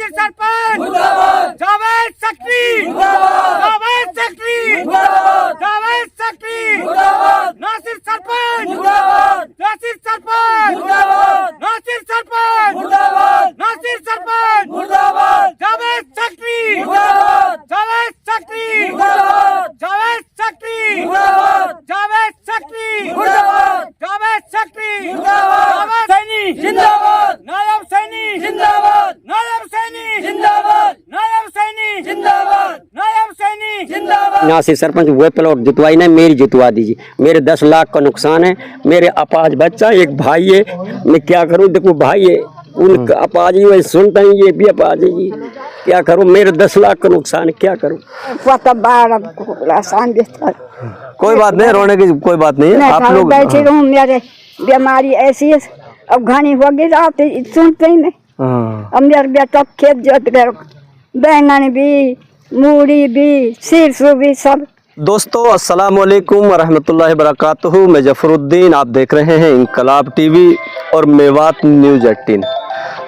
नासिर सरपंच मुर्दाबाद, जावेद सक्री मुर्दाबाद, जावेद सक्री मुर्दाबाद, जावेद सक्री मुर्दाबाद, नासिर सरपंच मुर्दाबाद, नासिर सरपंच मुर्दाबाद, नासिर सरपंच मुर्दाबाद, नासिर सरपंच मुर्दाबाद, जावेद सक्री मुर्दाबाद, जावेद सक्री मुर्दाबाद, जावेद सक्री मुर्दाबाद, जावेद सक्री मुर्दाबाद, जावेद सक्री मुर्दाबाद, सैनी जिंदाबाद, नायब सैनी जिंदाबाद, नायब सैनी जिंदाबाद, नायब सैनी जिंदाबाद, नायब सैनी जिंदाबाद। नासिर सरपंच वो प्लॉट जितवाई नहीं, मेरी जितवा दीजिए। मेरे 10 लाख का नुकसान है। मेरे अपाज बच्चा एक भाई है, मैं क्या करूं? देखो भाई है, उनका अपाज ही वही सुनता ही, ये भी अपाज है जी, क्या करूं? मेरे 10 लाख का नुकसान है, क्या करूं? कोई बात नहीं, रोने की कोई बात नहीं है। आप लोग बैठे रहूं, मेरे बीमारी ऐसी है, अब घनी होगी रात सुनते ही नहीं। अब मेरे बेटा खेत जोत गए, बैंगन भी, मूली भी, सीरसू भी, सब। दोस्तों अस्सलाम वालेकुम वरहमतुल्लाहि वबरकातुहू। मैं जफरुद्दीन, आप देख रहे हैं इनकलाब टीवी और मेवात न्यूज़ 18।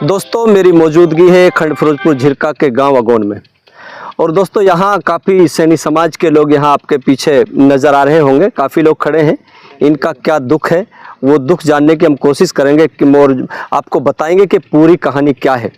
दोस्तों मेरी मौजूदगी है खंड फिरोजपुर झिरका के गांव अगोन में। और दोस्तों यहाँ काफ़ी सैनी समाज के लोग यहाँ आपके पीछे नज़र आ रहे होंगे, काफ़ी लोग खड़े हैं। इनका क्या दुख है वो दुख जानने की हम कोशिश करेंगे कि और आपको बताएंगे कि पूरी कहानी क्या है।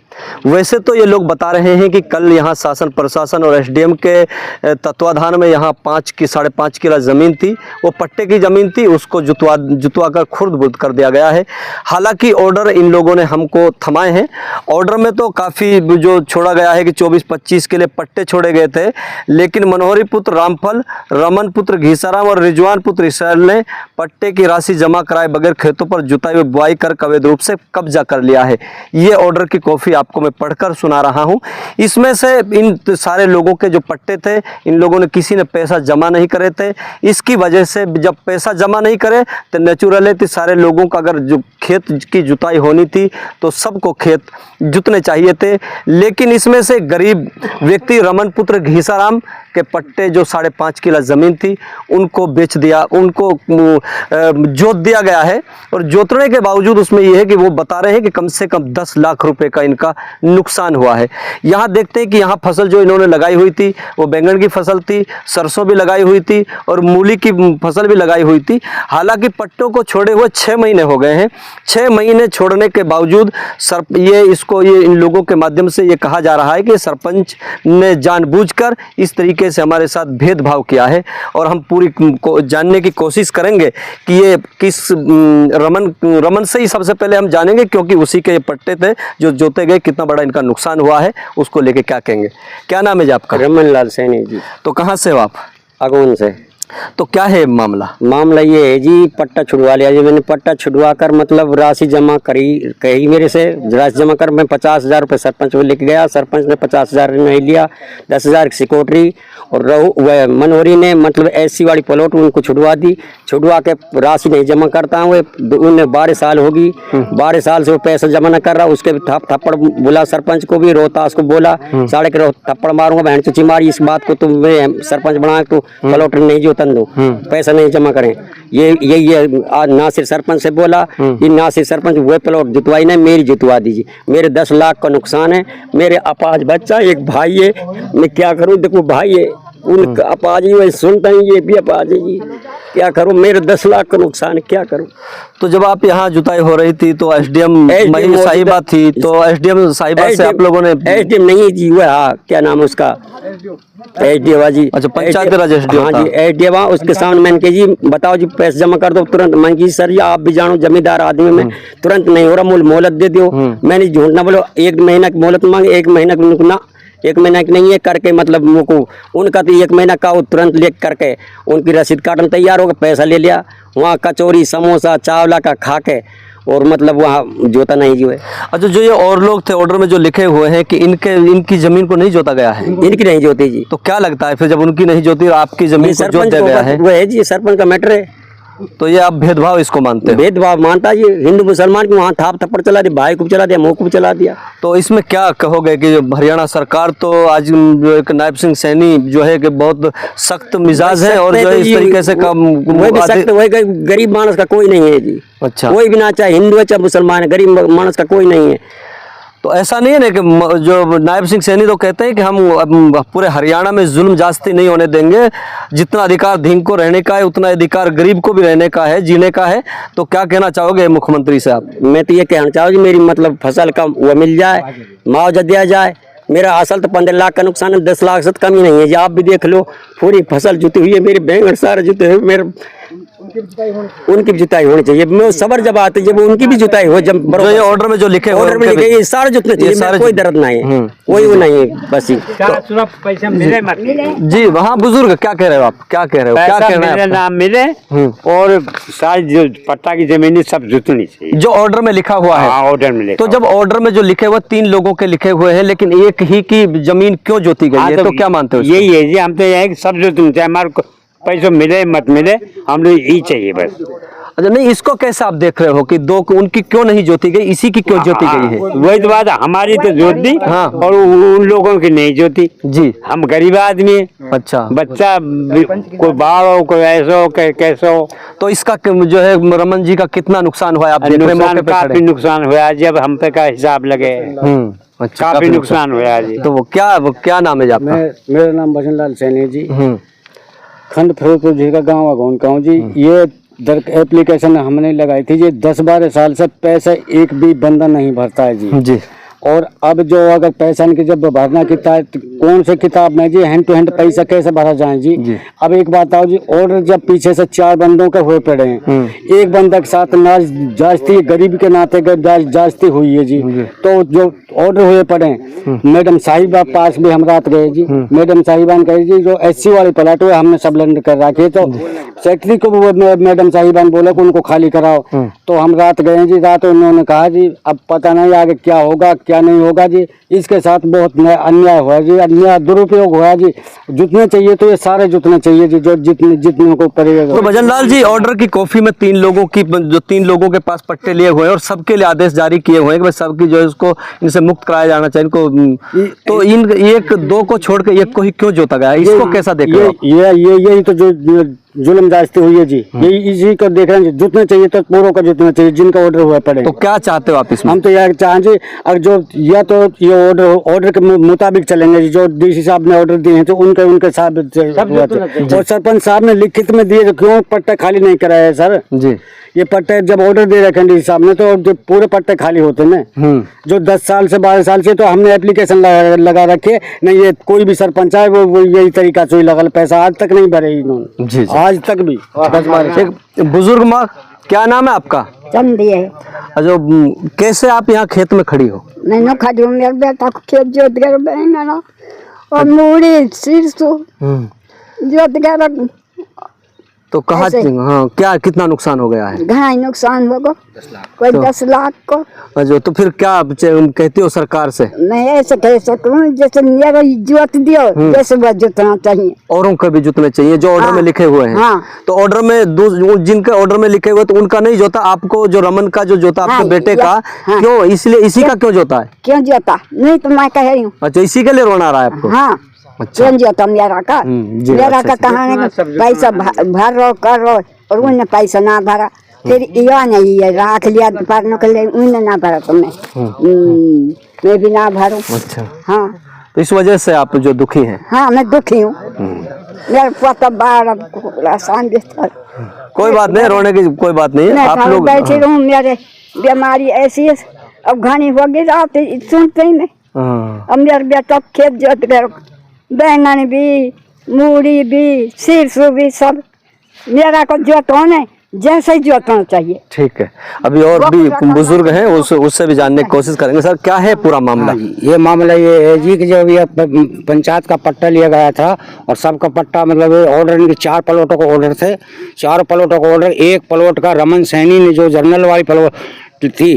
वैसे तो ये लोग बता रहे हैं कि कल यहाँ शासन प्रशासन और एसडीएम के तत्वाधान में यहाँ 5.5 किला ज़मीन थी, वो पट्टे की ज़मीन थी, उसको जुतवा कर खुर्द बुर्द कर दिया गया है। हालांकि ऑर्डर इन लोगों ने हमको थमाए हैं। ऑर्डर में तो काफ़ी जो छोड़ा गया है कि 24-25 के लिए पट्टे छोड़े गए थे, लेकिन मनोहरी पुत्र रामफल, रमन पुत्र घीसाराम और रिजवान पुत्र इसराइल ने पट्टे की राशि जमा कराए बगैर खेतों पर जुताई व बुआई कर अवैध रूप से कब्जा कर लिया है। ये ऑर्डर की कॉपी आपको मैं पढ़कर सुना रहा हूं। इसमें से इन सारे लोगों के जो पट्टे थे, इन लोगों ने किसी ने पैसा जमा नहीं करे थे। इसकी वजह से जब पैसा जमा नहीं करे तो नेचुरली तो सारे लोगों का अगर जो खेत की जुताई होनी थी तो सबको खेत जुतने चाहिए थे। लेकिन इसमें से गरीब व्यक्ति रमन पुत्र घीसाराम के पट्टे जो 5.5 किला ज़मीन थी उनको बेच दिया, उनको जोत दिया गया है। और जोतने के बावजूद उसमें यह है कि वो बता रहे हैं कि कम से कम 10 लाख रुपए का इनका नुकसान हुआ है। यहाँ देखते हैं कि यहाँ फसल जो इन्होंने लगाई हुई थी वो बैंगन की फसल थी, सरसों भी लगाई हुई थी और मूली की फसल भी लगाई हुई थी। हालांकि पट्टों को छोड़े हुए 6 महीने हो गए हैं। 6 महीने छोड़ने के बावजूद ये इन लोगों के माध्यम से ये कहा जा रहा है कि सरपंच ने जानबूझकर इस तरीके से हमारे साथ भेदभाव किया है। और हम पूरी जानने की कोशिश करेंगे कि ये किस रमन से ही सबसे पहले हम जानेंगे, क्योंकि उसी के पट्टे थे जो जोते गए, कितना बड़ा इनका नुकसान हुआ है उसको लेके क्या कहेंगे। क्या नाम है जी आपका? रमन लाल सैनी जी। तो कहाँ से हो आप? अगोन से। तो क्या है मामला? मामला ये है जी, पट्टा छुड़वा लिया जी मैंने। पट्टा छुड़वा कर मतलब राशि जमा कही मेरे से, राशि जमा कर मैं 50,000 रुपये सरपंच को लेके गया। सरपंच ने 50,000 नहीं लिया, 10,000 की सिक्योरिटी और वह मनोहरी ने मतलब ऐसी वाली प्लॉट उनको छुड़वा दी। छुड़वा के राशि नहीं जमा करता हूँ, उन्हें 12 साल होगी, 12 साल से वो पैसा जमा न कर रहा। उसके थप्पड़ बोला सरपंच को भी, रोहतास को बोला, साढ़े के थप्पड़ मारूंगा, बहन चुची मारी इस बात को, तुम सरपंच बना तो प्लॉट नहीं जो दो, पैसा नहीं जमा करें। ये आज नासिर सरपंच से बोला, ये नासिर सरपंच वो प्लॉट जितवाई नहीं, मेरी जितवा दीजिए। मेरे 10 लाख का नुकसान है। मेरे अपाज बच्चा एक भाई है, मैं क्या करूं? देखो भाई है, उनका अपाज ही वही सुनता ही, ये भी अपाज है जी, क्या करूं? मेरे 10 लाख का नुकसान है, क्या करूं? तो जब आप यहाँ जुताई हो रही थी तो एसडीएम साहिबा थी, तो एसडीएम साहिबा से आप लोगों ने? एसडीएम नहीं जी, वो क्या नाम है उसका, एसडीएम जी। अच्छा, पंचायत राज एसडीएम। हाँ जी, एसडीएम। उसके सामने मैंने कहा जी बताओ जी पैसे जमा कर दो तुरंत। मैंने कहा सर जी आप भी जानो जमींदार आदमी में तुरंत नहीं हो रहा, मोहलत दे दो। मैंने झूठ ना बोलो, 1 महीना की मोहलत मांगे, 1 महीना की ना, 1 महीना की नहीं है करके मतलब मुझको उनका तो 1 महीना का तुरंत ले करके उनकी रसीद काटन तैयार हो गया, पैसा ले लिया। वहाँ कचौरी समोसा चावला का खा के और मतलब वहाँ जोता नहीं जो है। अच्छा, जो ये और लोग थे ऑर्डर में जो लिखे हुए हैं कि इनकी जमीन को नहीं जोता गया है, इनकी नहीं जोती जी, तो क्या लगता है फिर जब उनकी नहीं जोती और आपकी जमीन को जोत दिया गया है? वो है जी सरपंच का मैटर है। तो ये आप भेदभाव इसको मानते हैं? भेदभाव मानता ये हिंदू मुसलमान की, वहाँ थाप थप्पड़ चला दिया, भाई को चला दिया, मुँह को चला दिया। तो इसमें क्या कहोगे कि हरियाणा सरकार तो आज जो एक नायब सिंह सैनी जो है कि बहुत सख्त मिजाज है और जो है इस तरीके से वही गरीब मानस का कोई नहीं है जी। अच्छा, कोई भी ना, चाहे हिंदू है चाहे मुसलमान है, गरीब मानस का कोई नहीं है। तो ऐसा नहीं है ना कि जो नायब सिंह सैनी तो कहते हैं कि हम अब पूरे हरियाणा में जुल्म जास्ती नहीं होने देंगे, जितना अधिकार ढींग को रहने का है उतना अधिकार गरीब को भी रहने का है, जीने का है। तो क्या कहना चाहोगे मुख्यमंत्री से आप? मैं तो ये कहना चाहूँगी मेरी मतलब फसल का वो मिल जाए, मुआवजा दिया जाए। मेरा असल तो 15 लाख का नुकसान है, 10 लाख से तो कम ही नहीं है। ये आप भी देख लो, पूरी फसल जुती हुई है, मेरे बैंगन सारे जुते हुए, मेरे उनकी भी जुताई होनी चाहिए। मैं सबर जब आते जब उनकी भी जुताई हो, जब जो ये ऑर्डर में जो लिखे हुए ऑर्डर में लिखे ये सारे जुतने चाहिए, सारे कोई दर्द नहीं है, कोई वो नहीं है बस ही। पैसे मिले मत जी वहाँ बुजुर्ग क्या कह रहे हो आप, क्या कह रहे हो, क्या कहना है मिले आपका? ना मिले, और सारी जो पट्टा की जमीन सब जुतनी चाहिए जो ऑर्डर में लिखा हुआ है। हाँ, ऑर्डर मिले। तो जब ऑर्डर में जो लिखे हुए 3 लोगों के लिखे हुए हैं, लेकिन एक ही की जमीन क्यों जोती गई है, तो क्या मानते हो? यही है जी, हम तो यही सब जुतनी चाहिए, हमारे को पैसे मिले मत मिले, हम लोग यही चाहिए बस। अच्छा नहीं, इसको कैसे आप देख रहे हो कि दो उनकी क्यों नहीं जोती गई, इसी की क्यों जोती गई है? वही तो बात है, हमारी तो जोत दी हाँ। और उन लोगों की नहीं जोती। जी हम गरीब आदमी है, अच्छा, बच्चा कोई बाढ़ हो, कोई ऐसा हो, कैसे हो। तो इसका जो है रमन जी का कितना नुकसान हुआ है, आप देख रहे हैं नुकसान मौके पे काफी खड़े। नुकसान हुआ, जब हम पे का हिसाब लगे अच्छा, काफी नुकसान हुआ जी। तो वो क्या नाम है जी आपका? मेरा नाम भजन लाल सैनी जी, खंड फिरोजपुर झीरका गाँव अगौन गाँव जी। ये एप्लीकेशन हमने लगाई थी जी, 10-12 साल से पैसा एक भी बंदा नहीं भरता है जी। जी और अब जो अगर पैसा इनकी जब भरना किताब, कौन से किताब में जी हैंड टू हैंड पैसा कैसे भरा जाए जी? अब एक बात आओ जी, ऑर्डर जब पीछे से 4 बंदों के हुए पड़े हैं, एक बंदा के साथ जास्ती गरीब के नाते जास्ती हुई है जी। तो जो ऑर्डर हुए पड़े हैं, मैडम साहिबा पास भी हम रात गए जी। मैडम साहिबा ने कही जी जो SC वाले प्लाट हुए हमने सब लैंड कर रखे, तो सेक्रेटरी को मैडम साहिबा ने बोला कि उनको खाली कराओ। तो हम रात गए जी, रात उन्होंने कहा जी अब पता नहीं आगे क्या होगा क्या नहीं होगा जी। इसके साथ बहुत अन्याय हुआ जी, अन्याय दुरुपयोग हुआ जी। जुटने चाहिए तो ये सारे जुटने चाहिए जी, जो जितने को पड़ेगा। तो भजन लाल जी, ऑर्डर की कॉपी में 3 लोगों की जो 3 लोगों के पास पट्टे लिए हुए हैं और सबके लिए आदेश जारी किए हुए हैं कि भाई सबकी जो है इसको इनसे मुक्त कराया जाना चाहिए इनको, तो इन 1-2 को छोड़ के एक को ही क्यों जोता गया, इसको कैसा देख रहे हो? यही तो जो जुल्म जास्ती हुई है जी, यही इसी को देख रहे हैं। जुटने चाहिए तो पूरों का जुटना चाहिए जिनका ऑर्डर हुआ पड़े। तो क्या चाहते हो आप इसमें? हम तो यह चाहें जी, अगर जो या तो ये ऑर्डर के मुताबिक चलेंगे जी, जो DC साहब ने ऑर्डर दिए हैं तो उनके साथ। और सरपंच साहब ने लिखित में दिए, तो क्यों पट्टा खाली नहीं कराया है सर जी? ये पट्टे जब ऑर्डर दे रखे DC साहब ने, तो जो पूरे पट्टे खाली होते हैं जो 10 साल से 12 साल से, तो हमने एप्लीकेशन लगा रखे नहीं, ये कोई भी सरपंच है वो यही तरीका से लगा, पैसा आज तक नहीं भरे इन्होंने जी। आज तक भी। 10-12 एक बुजुर्ग माँ, क्या नाम है आपका? चंदी है। अच्छा, कैसे आप यहाँ खेत में खड़ी हो? मैंने खड़ी हूँ, मेरे बेटा को खेत जोत गया बैंगन और मूड़ी सिरसू जोत गया। तो कहाँ, हाँ क्या कितना नुकसान हो गया है? घना नुकसान होगा, कोई 10 लाख को। अच्छा, तो फिर क्या कहती हो सरकार से? मैं ऐसे कह सकूँ जैसे मेरा जोत दियो जैसे वह जोतना चाहिए, औरों का भी जुटने चाहिए जो ऑर्डर में लिखे हुए हैं। हाँ। तो ऑर्डर में जिनके ऑर्डर में लिखे हुए तो उनका नहीं जोता, आपको जो रमन का जो जोता आपके बेटे का, क्यों इसलिए इसी का क्यों जोता है? क्यों जोता नहीं तो मैं कह रही हूँ। अच्छा, इसी के लिए रोना आ रहा है आपको? हाँ, अच्छा। क्यों जोता मेरा का, जी, मेरा अच्छा, का कहा पैसा भर रो कर रो, और उन्हें पैसा ना भरा, फिर यह नहीं है राख लिया भरने के लिए, उन्हें ना भरा तो मैं भी ना भरूं। अच्छा, हाँ, तो इस वजह से आप जो दुखी हैं? हाँ मैं दुखी हूँ। मेरा पोता बाहर आसान बिस्तर, कोई बात नहीं, रोने की कोई बात नहीं है। मैं आप लोग बैठी रहूँ, मेरे बीमारी ऐसी है, अब घनी होगी रात सुनते ही नहीं। अब मेरे बेटा खेत जोत गया, बैंगन भी मूड़ी भी सिरसू भी सब मेरा को जोतना जैसे ही जोतना चाहिए। ठीक है, अभी और भी बुजुर्ग हैं, उससे भी जानने की कोशिश करेंगे। सर क्या है पूरा मामला? ये मामला ये है जी कि जब ये पंचायत का पट्टा लिया गया था और सबका पट्टा मतलब ऑर्डर, इनके 4 प्लॉटों का ऑर्डर थे, 4 प्लॉटों का ऑर्डर, एक प्लॉट का रमन सैनी ने जो जर्नल वाली प्लॉट थी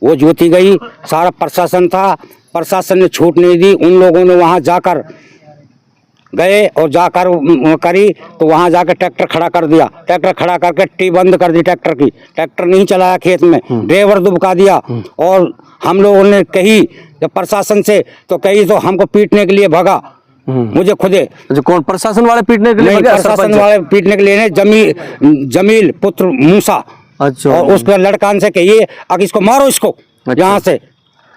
वो जोती गई। सारा प्रशासन था, प्रशासन ने छूट नहीं दी। उन लोगों ने वहाँ जाकर गए और जाकर करी तो वहाँ जाकर ट्रैक्टर खड़ा कर दिया, ट्रैक्टर खड़ा करके टी बंद कर दी ट्रैक्टर की, ट्रैक्टर नहीं चलाया खेत में, ड्राइवर दुबका दिया। और हम लोगों ने कही जब प्रशासन से तो कही तो हमको पीटने के लिए भगा, मुझे खुदे। जो कौन प्रशासन वाले पीटने के लिए? नहीं, प्रशासन वाले पीटने के लिए जमील पुत्र मूसा। अच्छा, और उसके लड़कान से कहिए अब इसको मारो, इसको यहाँ से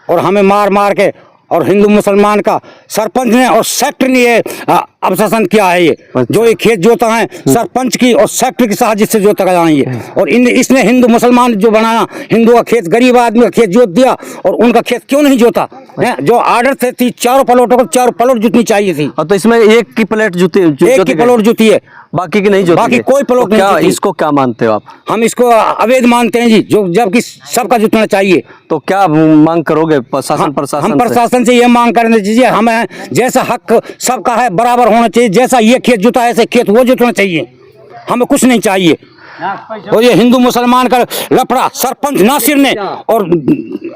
और हमें मार मार के और हिंदू मुसलमान का सरपंच ने और सेक्टर ने ये अवशासन किया है। ये जो ये खेत जोता है सरपंच की और सेक्टर की साजिश से जोता गया है ये। और इसने हिंदू मुसलमान जो बनाया, हिंदू का खेत गरीब आदमी का खेत जोत दिया और उनका खेत क्यों नहीं जोता है? जो आर्डर थे थी 4 प्लॉटों को 4 प्लॉट जुतनी चाहिए थी। तो इसमें एक की प्लेट जुती, एक की प्लॉट जुती है, बाकी की नहीं जुती। बाकी कोई प्लॉट तो नहीं क्या जुती। इसको क्या मानते हो आप? हम इसको अवैध मानते हैं जी, जो जबकि सबका जुटना चाहिए। तो क्या मांग करोगे प्रशासन हम प्रशासन से? प्रशासन से ये मांग करने दीजिए, हमें जैसा हक सबका है बराबर होना चाहिए। जैसा ये खेत जुता है ऐसे खेत वो जुटना चाहिए, हमें कुछ नहीं चाहिए। और ये हिंदू मुसलमान का लफड़ा सरपंच नासिर ने और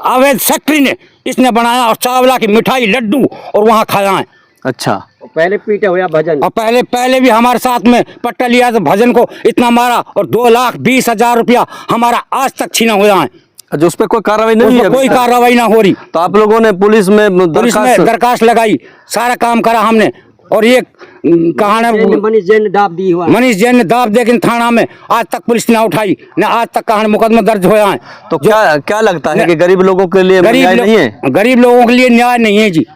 अवैध सेक्रेटरी ने इसने बनाया और चावला की मिठाई लड्डू और वहाँ खाया है। अच्छा, पहले पीटे हुआ भजन और पहले भी हमारे साथ में पट्टा लिया तो भजन को इतना मारा और 2,20,000 रुपया हमारा आज तक छीना हुआ है। जो उस पर कोई कार्रवाई नहीं हुई? कोई कार्रवाई ना हो रही। तो आप लोगों ने पुलिस में दरखास्त लगाई, सारा काम करा हमने। और ये कहानी मनीष जैन ने दाब दी हुआ, मनीष जैन ने दाब दे के थाना में आज तक पुलिस ने उठाई ना, आज तक कहानी मुकदमा दर्ज हुआ है। तो क्या लगता है कि गरीब लोगों के लिए न्याय नहीं है? गरीब लोगों के लिए न्याय नहीं है जी।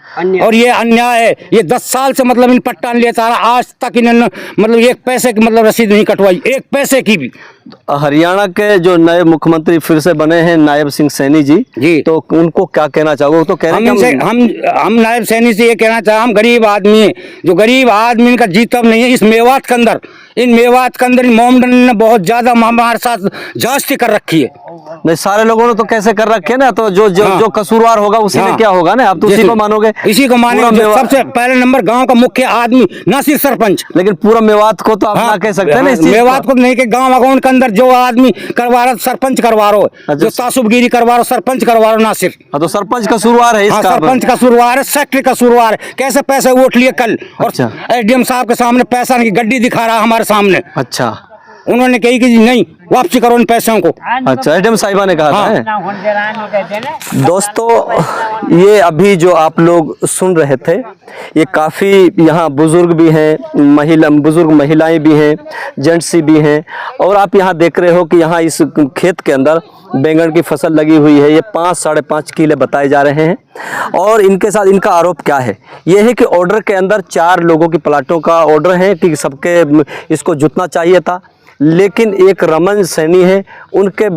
और ये अन्याय है। ये 10 साल से मतलब इन पट्टा लेता रहा, आज तक इन्होंने मतलब 1 पैसे की मतलब रसीद नहीं कटवाई, 1 पैसे की भी। हरियाणा के जो नए मुख्यमंत्री फिर से बने हैं नायब सिंह सैनी जी, तो उनको क्या कहना चाहोगे? तो कह रहे हैं हम नायब सैनी से ये कहना चाहे, हम गरीब आदमी है, जो गरीब आदमी का जीतब नहीं है। इस मेवात के अंदर इन मोमडन ने बहुत ज्यादा हमारे साथ जांच कर रखी है। नहीं, सारे लोगों ने तो कैसे कर रखे ना, तो जो कसूरवार होगा उसी में क्या होगा ना, आप तो उसी को मानोगे। इसी को मानेंगे। सबसे पहले नंबर गांव का मुख्य आदमी नासिर सरपंच। लेकिन पूरा मेवात को तो आप ना कह सकते हैं ना, मेवात को नहीं कि गांव अकाउंट के अंदर जो आदमी करवा रहा सरपंच करवा रहा, जो तासुबगिरी करवा रहा सरपंच करवा रहा नासिर। तो सरपंच का कसूरवार है इसका? सरपंच का कसूरवार है, सेक्रेटरी का कसूरवार है। कैसे पैसे वोट लिए कल और एसडीएम साहब के सामने पैसा की गड्डी दिखा रहा हमारे सामने। अच्छा, उन्होंने कही कि नहीं वापसी करो इन पैसों को। अच्छा, एसडीएम साहिबा ने कहा था। दोस्तों, ये अभी जो आप लोग सुन रहे थे, ये काफ़ी यहाँ बुजुर्ग भी हैं, बुजुर्ग महिलाएं भी हैं, जेंट्स भी हैं। और आप यहाँ देख रहे हो कि यहाँ इस खेत के अंदर बैंगन की फसल लगी हुई है। ये 5-5.5 किले बताए जा रहे हैं। और इनके साथ इनका आरोप क्या है? ये है कि ऑर्डर के अंदर 4 लोगों की प्लाटों का ऑर्डर है कि सबके इसको जुतना चाहिए था, लेकिन एक रमन सैनी है, उनके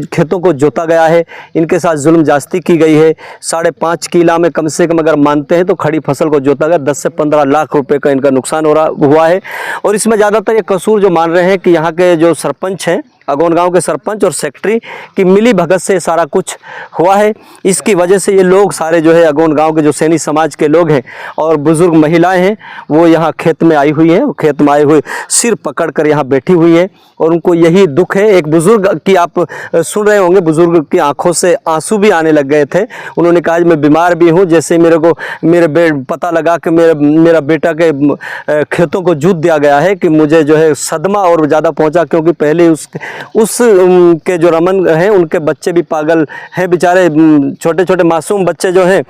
खेतों को जोता गया है। इनके साथ जुल्म जास्ती की गई है। 5.5 किला में कम से कम अगर मानते हैं तो खड़ी फसल को जोता गया। 10 से 15 लाख रुपए का इनका नुकसान हुआ है। और इसमें ज़्यादातर ये कसूर जो मान रहे हैं कि यहाँ के जो सरपंच हैं, अगोन गांव के सरपंच और सेक्रेटरी की मिली भगत से सारा कुछ हुआ है। इसकी वजह से ये लोग सारे जो है अगोन गांव के जो सैनी समाज के लोग हैं और बुजुर्ग महिलाएं हैं, वो यहाँ खेत में आई हुई हैं। खेत में आए हुए सिर पकड़ कर यहाँ बैठी हुई है और उनको यही दुख है। एक बुजुर्ग की आप सुन रहे होंगे, बुजुर्ग की आंखों से आंसू भी आने लग गए थे। उन्होंने कहा मैं बीमार भी हूँ, जैसे मेरे को पता लगा कि मेरा बेटा के खेतों को जूत दिया गया है कि मुझे जो है सदमा और ज़्यादा पहुँचा, क्योंकि पहले उस के जो रमन हैं उनके बच्चे भी पागल हैं बेचारे। छोटे छोटे मासूम बच्चे जो हैं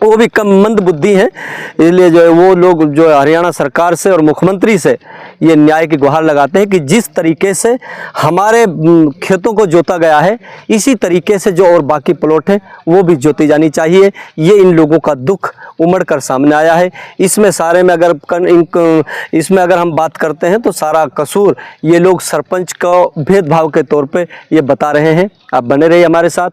वो भी कम मंद बुद्धि हैं। इसलिए जो है वो लोग जो हरियाणा सरकार से और मुख्यमंत्री से ये न्याय की गुहार लगाते हैं कि जिस तरीके से हमारे खेतों को जोता गया है, इसी तरीके से जो और बाकी प्लॉट हैं वो भी जोती जानी चाहिए। ये इन लोगों का दुख उमड़ कर सामने आया है। इसमें सारे में इसमें अगर हम बात करते हैं तो सारा कसूर ये लोग सरपंच को भेदभाव के तौर पे ये बता रहे हैं। आप बने रहिए हमारे साथ।